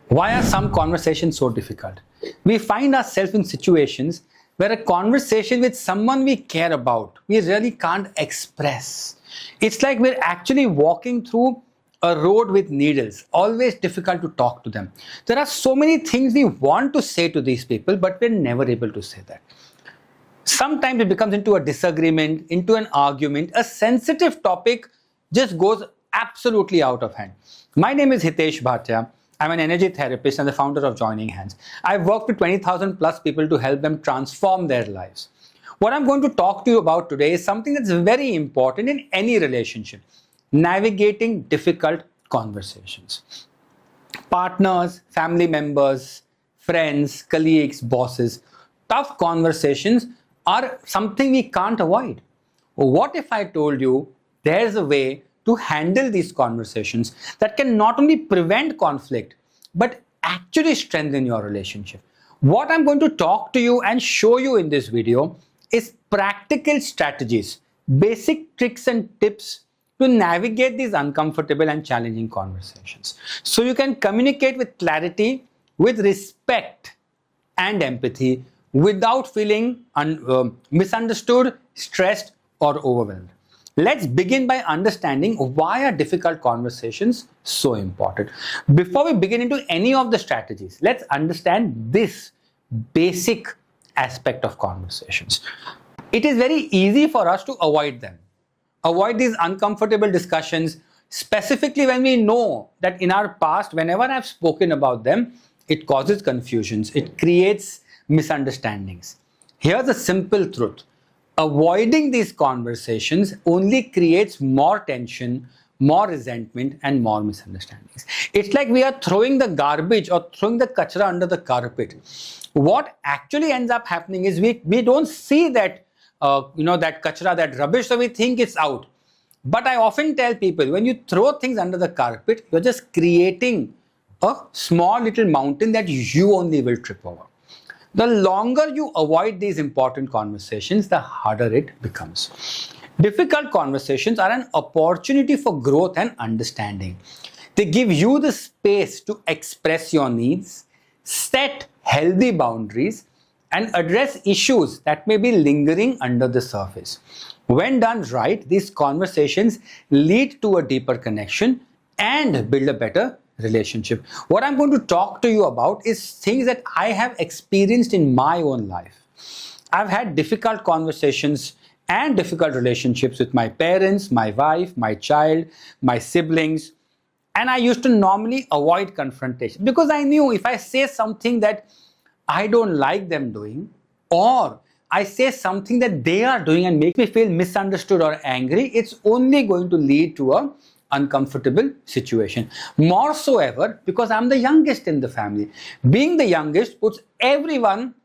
Why are some conversations so difficult? We find ourselves in situations where a conversation with someone we care about, we really can't express. It's like we're actually walking through a road with needles, always difficult to talk to them. There are so many things we want to say to these people, but we're never able to say that. Sometimes it becomes into a disagreement, into an argument. A sensitive topic just goes absolutely out of hand. My name is Hitesh Bhatia. I'm an energy therapist and the founder of Joining Hands. I've worked with 20,000 plus people to help them transform their lives. What I'm going to talk to you about today is something that's very important in any relationship: navigating difficult conversations. Partners, family members, friends, colleagues, bosses, tough conversations are something we can't avoid. What if I told you there's a way to handle these conversations that can not only prevent conflict but actually strengthen your relationship? What I'm going to talk to you and show you in this video is practical strategies, basic tricks and tips to navigate these uncomfortable and challenging conversations, so you can communicate with clarity, with respect and empathy, without feeling misunderstood, stressed or overwhelmed. Let's begin by understanding why are difficult conversations so important. Before we begin into any of the strategies, let's understand this basic aspect of conversations. It is very easy for us to avoid them. Avoid these uncomfortable discussions, specifically when we know that in our past, whenever I've spoken about them, it causes confusions, it creates misunderstandings. Here's a simple truth: avoiding these conversations only creates more tension, more resentment, and more misunderstandings. It's like we are throwing the garbage or throwing the kachra under the carpet. What actually ends up happening is we don't see that that kachra, that rubbish, so we think it's out. But I often tell people, when you throw things under the carpet, you're just creating a small little mountain that you only will trip over. The longer you avoid these important conversations, the harder it becomes. Difficult conversations are an opportunity for growth and understanding. They give you the space to express your needs, set healthy boundaries, and address issues that may be lingering under the surface. When done right, these conversations lead to a deeper connection and build a better relationship. What I'm going to talk to you about is things that I have experienced in my own life. I've had difficult conversations and difficult relationships with my parents, my wife, my child, my siblings, and I used to normally avoid confrontation because I knew if I say something that I don't like them doing, or I say something that they are doing and make me feel misunderstood or angry, it's only going to lead to a uncomfortable situation. More so ever because I'm the youngest in the family. Being the youngest puts everyone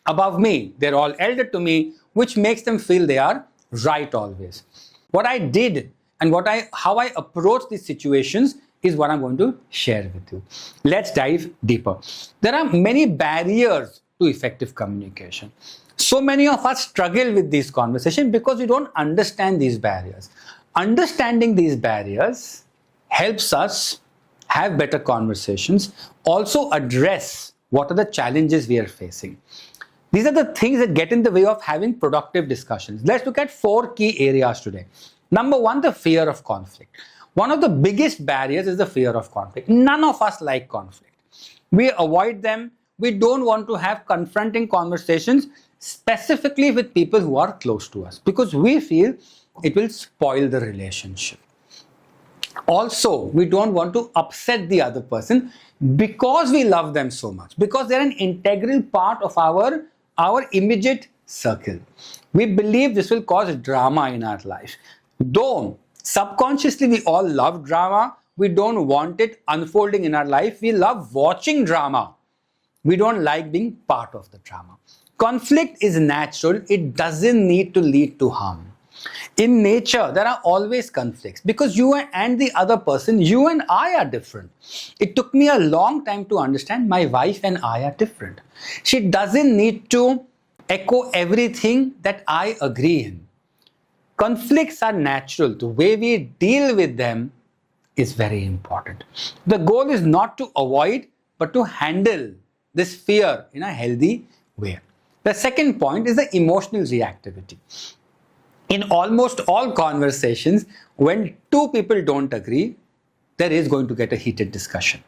above me. They're all elder to me, which makes them feel they are right always. What I did and how I approach these situations is what I'm going to share with you. Let's dive deeper. There are many barriers to effective communication. So many of us struggle with these conversations because we don't understand these barriers. Understanding these barriers helps us have better conversations, also address what are the challenges we are facing. These are the things that get in the way of having productive discussions. Let's look at 4 key areas today. Number 1, the fear of conflict. One of the biggest barriers is the fear of conflict. None of us like conflict. We avoid them. We don't want to have confronting conversations, specifically with people who are close to us, because we feel it will spoil the relationship. Also, we don't want to upset the other person because we love them so much, because they're an integral part of our immediate circle. We believe this will cause drama in our life. Though subconsciously we all love drama, we don't want it unfolding in our life. We love watching drama. We don't like being part of the drama. Conflict is natural. It doesn't need to lead to harm. In nature, there are always conflicts because you and the other person, you and I are different. It took me a long time to understand my wife and I are different. She doesn't need to echo everything that I agree in. Conflicts are natural. The way we deal with them is very important. The goal is not to avoid, but to handle this fear in a healthy way. The second point is the emotional reactivity. In almost all conversations, when two people don't agree, there is going to get a heated discussion.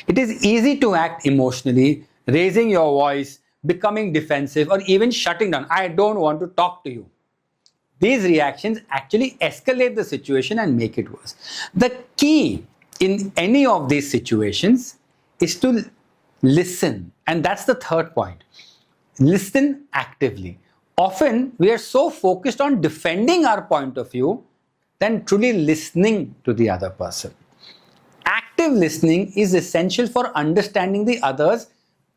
It is easy to act emotionally, raising your voice, becoming defensive, or even shutting down. I don't want to talk to you. These reactions actually escalate the situation and make it worse. The key in any of these situations is to listen. And that's the third point. Listen actively. Often we are so focused on defending our point of view than truly listening to the other person. Active listening is essential for understanding the other's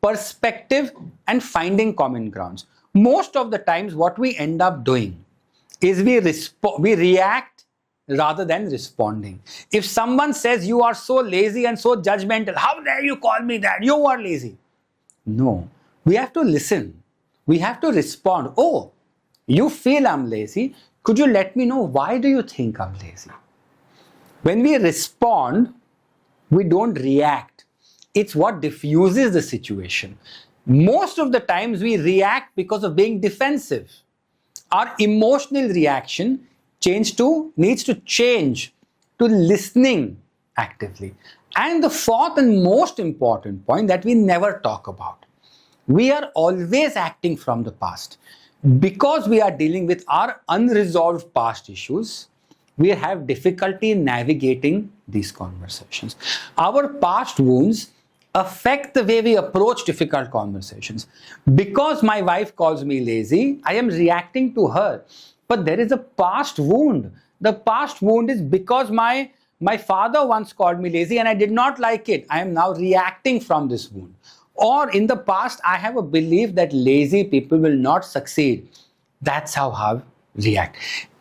perspective and finding common grounds. Most of the times what we end up doing is we react rather than responding. If someone says you are so lazy and so judgmental, how dare you call me that? You are lazy. No, we have to listen. We have to respond. Oh, you feel I'm lazy. Could you let me know why do you think I'm lazy? When we respond, we don't react. It's what diffuses the situation. Most of the times we react because of being defensive. Our emotional reaction needs to change to listening actively. And the fourth and most important point that we never talk about. We are always acting from the past. Because we are dealing with our unresolved past issues, we have difficulty in navigating these conversations. Our past wounds affect the way we approach difficult conversations. Because my wife calls me lazy, I am reacting to her. But there is a past wound. The past wound is because my father once called me lazy and I did not like it. I am now reacting from this wound. Or in the past, I have a belief that lazy people will not succeed. That's how I react.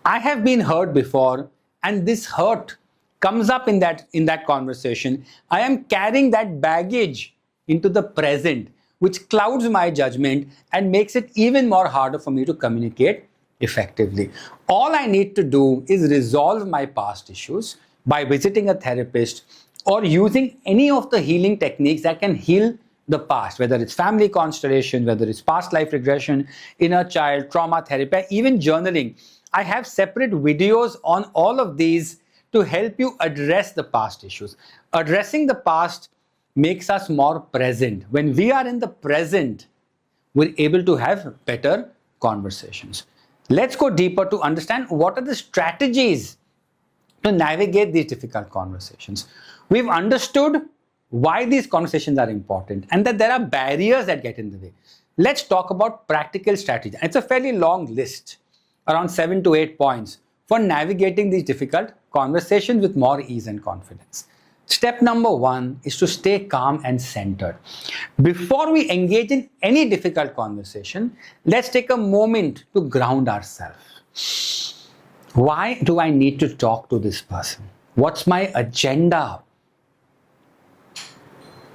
I have been hurt before, and this hurt comes up in that conversation. I am carrying that baggage into the present, which clouds my judgment and makes it even more harder for me to communicate effectively. All I need to do is resolve my past issues by visiting a therapist or using any of the healing techniques that can heal the past, whether it's family constellation, whether it's past life regression, inner child, trauma therapy, even journaling. I have separate videos on all of these to help you address the past issues. Addressing the past makes us more present. When we are in the present, we're able to have better conversations. Let's go deeper to understand what are the strategies to navigate these difficult conversations. We've understood why these conversations are important and that there are barriers that get in the way. Let's talk about practical strategy. It's a fairly long list, around 7 to 8 points for navigating these difficult conversations with more ease and confidence. Step number 1 is to stay calm and centered. Before we engage in any difficult conversation, let's take a moment to ground ourselves. Why do I need to talk to this person? What's my agenda?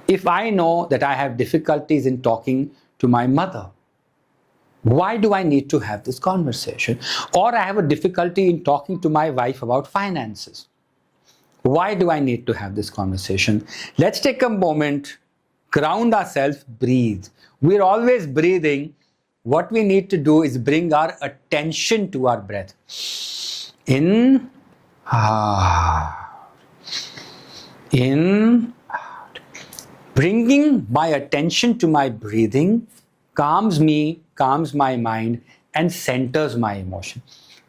If I know that I have difficulties in talking to my mother, why do I need to have this conversation? Or I have a difficulty in talking to my wife about finances. Why do I need to have this conversation? Let's take a moment, ground ourselves, breathe. We're always breathing. What we need to do is bring our attention to our breath. In, in, bringing my attention to my breathing calms me, calms my mind, and centers my emotion.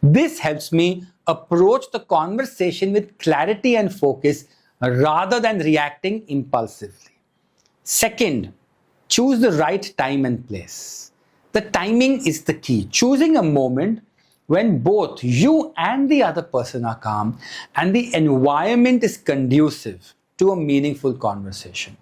This helps me approach the conversation with clarity and focus rather than reacting impulsively. Second, choose the right time and place. The timing is the key. Choosing a moment when both you and the other person are calm and the environment is conducive to a meaningful conversation.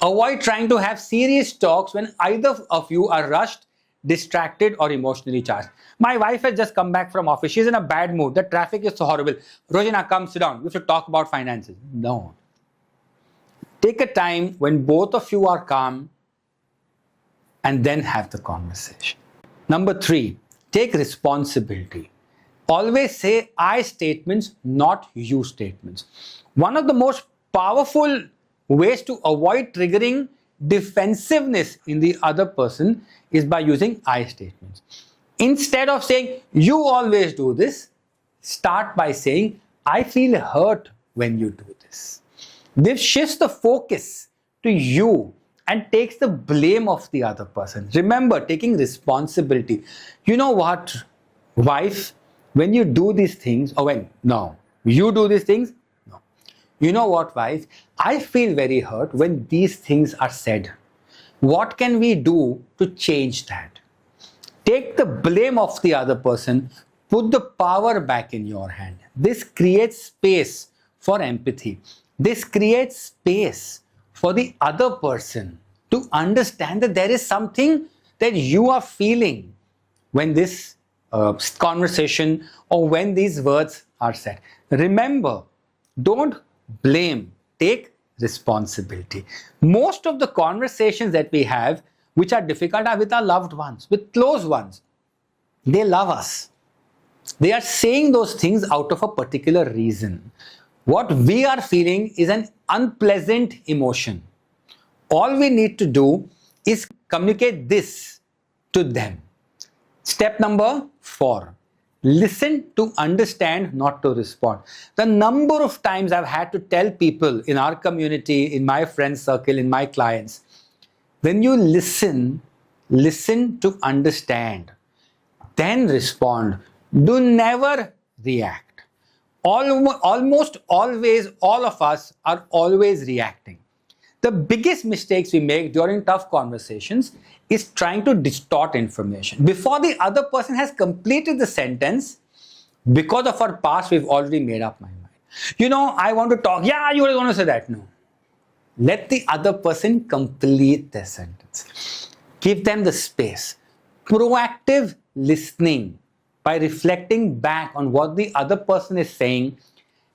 Avoid trying to have serious talks when either of you are rushed, distracted, or emotionally charged. My wife has just come back from office. She's in a bad mood. The traffic is so horrible. Rojina, come sit down. We have to talk about finances. No. Take a time when both of you are calm and then have the conversation. Number 3, take responsibility. Always say I statements, not you statements. One of the most powerful ways to avoid triggering defensiveness in the other person is by using I statements. Instead of saying, you always do this, start by saying, I feel hurt when you do this. This shifts the focus to you and takes the blame of the other person. Remember, taking responsibility. You know what, wife, when you do these things, you do these things, no. You know what, wife, I feel very hurt when these things are said. What can we do to change that? Take the blame of the other person, put the power back in your hand. This creates space for empathy. This creates space for the other person to understand that there is something that you are feeling when this conversation or when these words are said. Remember, don't blame, take responsibility. Most of the conversations that we have which are difficult are with our loved ones, with close ones. They love us. They are saying those things out of a particular reason. What we are feeling is an unpleasant emotion. All we need to do is communicate this to them. Step number 4. Listen to understand, not to respond. The number of times I've had to tell people in our community, in my friend circle, in my clients, when you listen to understand, then respond. Do never react. Almost always, all of us are always reacting. The biggest mistakes we make during tough conversations is trying to distort information. Before the other person has completed the sentence, because of our past, we've already made up my mind. I want to talk. Yeah, you want to say that. No. Let the other person complete their sentence. Give them the space. Proactive listening by reflecting back on what the other person is saying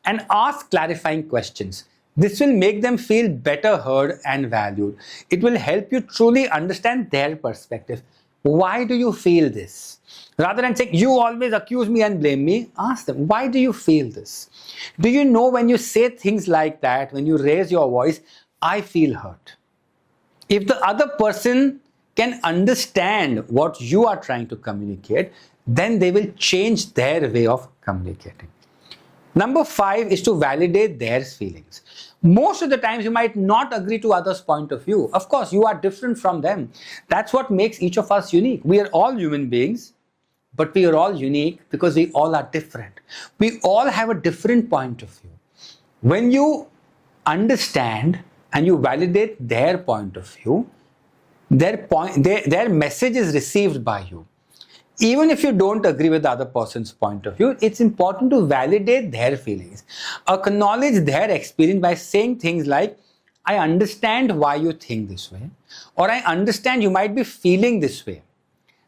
and ask clarifying questions. This will make them feel better heard and valued. It will help you truly understand their perspective. Why do you feel this? Rather than saying, you always accuse me and blame me, ask them, why do you feel this? Do you know when you say things like that, when you raise your voice, I feel hurt? If the other person can understand what you are trying to communicate, then they will change their way of communicating. Number 5 is to validate their feelings. Most of the times you might not agree to others' point of view. Of course, you are different from them. That's what makes each of us unique. We are all human beings, but we are all unique because we all are different. We all have a different point of view. When you understand and you validate their point of view, their message is received by you. Even if you don't agree with the other person's point of view, it's important to validate their feelings. Acknowledge their experience by saying things like, I understand why you think this way, or I understand you might be feeling this way.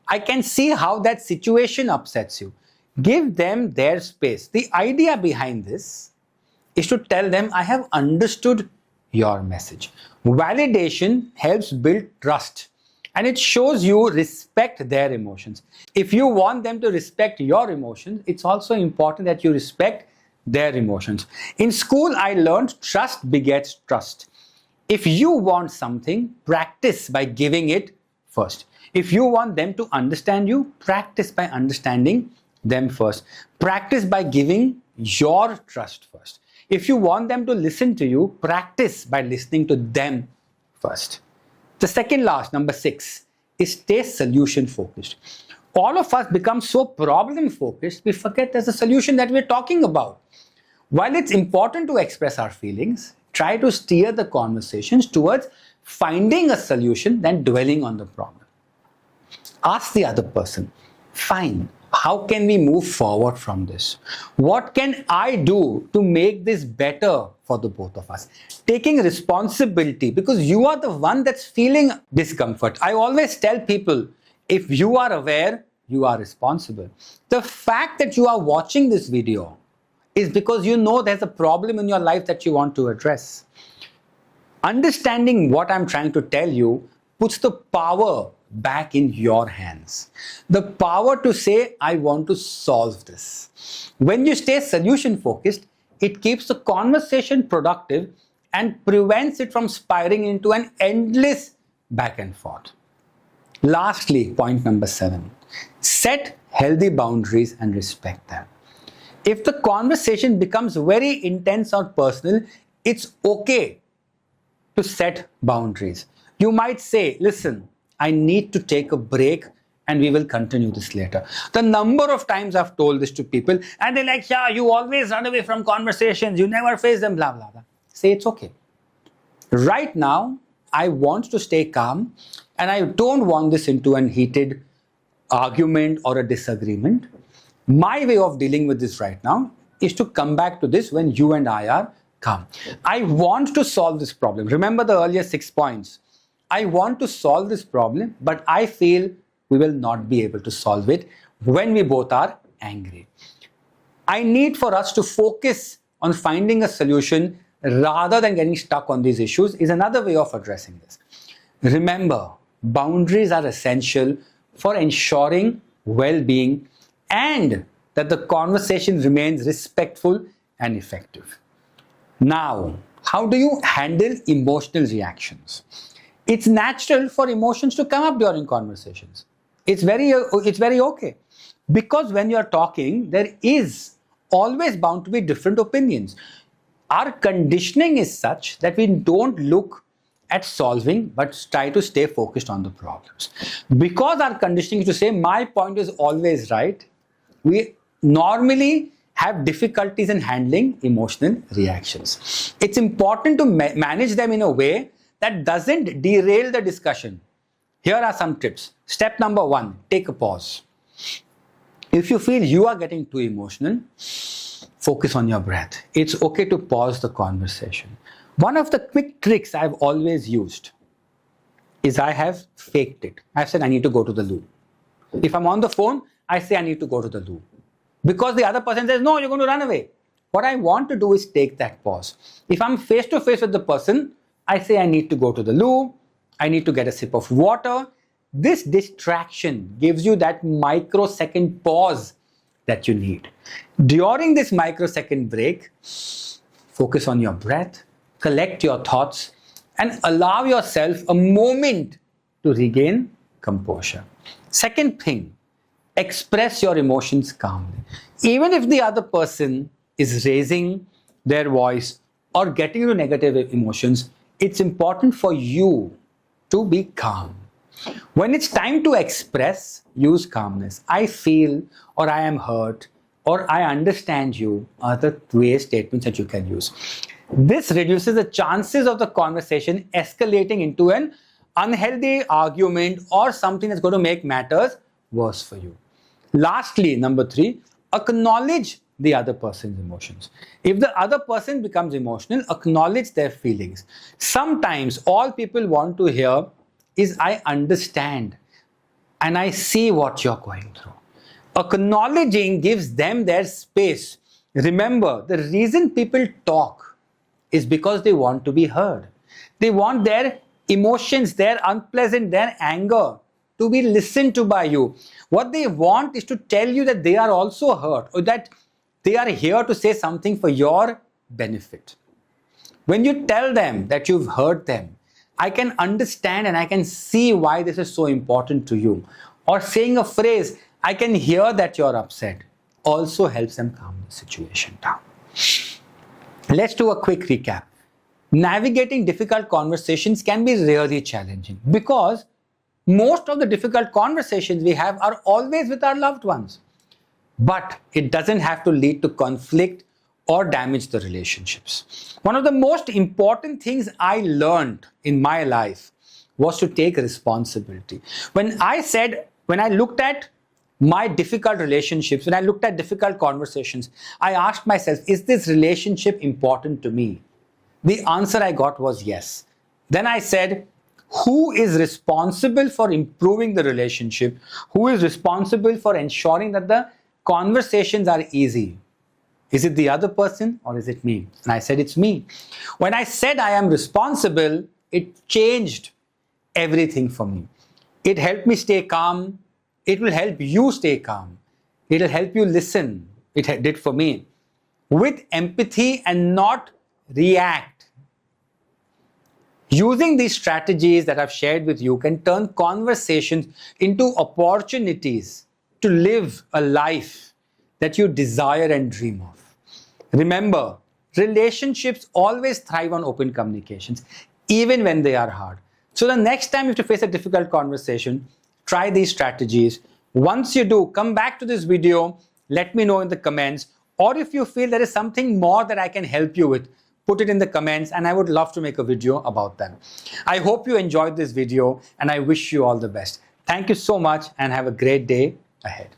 I can see how that situation upsets you. Give them their space. The idea behind this is to tell them, I have understood your message. Validation helps build trust. And it shows you respect their emotions. If you want them to respect your emotions, it's also important that you respect their emotions. In school, I learned trust begets trust. If you want something, practice by giving it first. If you want them to understand you, practice by understanding them first. Practice by giving your trust first. If you want them to listen to you, practice by listening to them first. The second last, number 6, is stay solution focused. All of us become so problem focused, we forget there's a solution that we're talking about. While it's important to express our feelings, try to steer the conversations towards finding a solution than dwelling on the problem. Ask the other person, fine, how can we move forward from this? What can I do to make this better for the both of us? Taking responsibility, because you are the one that's feeling discomfort. I always tell people, if you are aware, you are responsible. The fact that you are watching this video is because you know there's a problem in your life that you want to address. Understanding what I'm trying to tell you puts the power back in your hands. The power to say, I want to solve this. When you stay solution focused, it keeps the conversation productive and prevents it from spiraling into an endless back and forth. Lastly, point number 7, set healthy boundaries and respect them. If the conversation becomes very intense or personal, it's okay to set boundaries. You might say, listen, I need to take a break and we will continue this later. The number of times I've told this to people and they're like, yeah, you always run away from conversations, you never face them, blah, blah, blah. Say it's okay. Right now, I want to stay calm and I don't want this into an heated argument or a disagreement. My way of dealing with this right now is to come back to this when you and I are calm. I want to solve this problem. Remember the earlier 6 points. I want to solve this problem, but I feel we will not be able to solve it when we both are angry. I need for us to focus on finding a solution rather than getting stuck on these issues is another way of addressing this. Remember, boundaries are essential for ensuring well-being and that the conversation remains respectful and effective. Now, how do you handle emotional reactions? It's natural for emotions to come up during conversations. It's very okay. Because when you're talking, there is always bound to be different opinions. Our conditioning is such that we don't look at solving but try to stay focused on the problems. Because our conditioning is to say my point is always right, we normally have difficulties in handling emotional reactions. It's important to manage them in a way that doesn't derail the discussion. Here are some tips. Step number 1, take a pause. If you feel you are getting too emotional, focus on your breath. It's okay to pause the conversation. One of the quick tricks I've always used is I have faked it. I've said I need to go to the loo. If I'm on the phone, I say I need to go to the loo. Because the other person says, no, you're going to run away. What I want to do is take that pause. If I'm face to face with the person, I say I need to go to the loo. I need to get a sip of water. This distraction gives you that microsecond pause that you need. During this microsecond break, focus on your breath, collect your thoughts, and allow yourself a moment to regain composure. Second thing, express your emotions calmly. Even if the other person is raising their voice or getting into negative emotions, it's important for you to be calm. When it's time to express, use calmness. I feel, or I am hurt, or I understand you are the way statements that you can use. This reduces the chances of the conversation escalating into an unhealthy argument or something that's going to make matters worse for you. Lastly, number 3, acknowledge the other person's emotions. If the other person becomes emotional, acknowledge their feelings. Sometimes all people want to hear is I understand and I see what you're going through. Acknowledging gives them their space. Remember, the reason people talk is because they want to be heard. They want their emotions, their unpleasant, their anger to be listened to by you. What they want is to tell you that they are also hurt or that they are here to say something for your benefit. When you tell them that you've heard them, I can understand and I can see why this is so important to you. Or saying a phrase, I can hear that you're upset, also helps them calm the situation down. Let's do a quick recap. Navigating difficult conversations can be really challenging because most of the difficult conversations we have are always with our loved ones. But it doesn't have to lead to conflict or damage the relationships. One of the most important things I learned in my life was to take responsibility. When I looked at my difficult relationships, when I looked at difficult conversations, I asked myself, is this relationship important to me? The answer I got was yes. Then I said, who is responsible for improving the relationship? Who is responsible for ensuring that the conversations are easy? Is it the other person or is it me? And I said, it's me. When I said I am responsible, it changed everything for me. It helped me stay calm. It will help you stay calm. It will help you listen. It did for me. with empathy and not react. Using these strategies that I've shared with you can turn conversations into opportunities to live a life that you desire and dream of. Remember, relationships always thrive on open communications, even when they are hard. So the next time you have to face a difficult conversation, try these strategies. Once you do, come back to this video, let me know in the comments, or if you feel there is something more that I can help you with, put it in the comments and I would love to make a video about that. I hope you enjoyed this video and I wish you all the best. Thank you so much and have a great day ahead.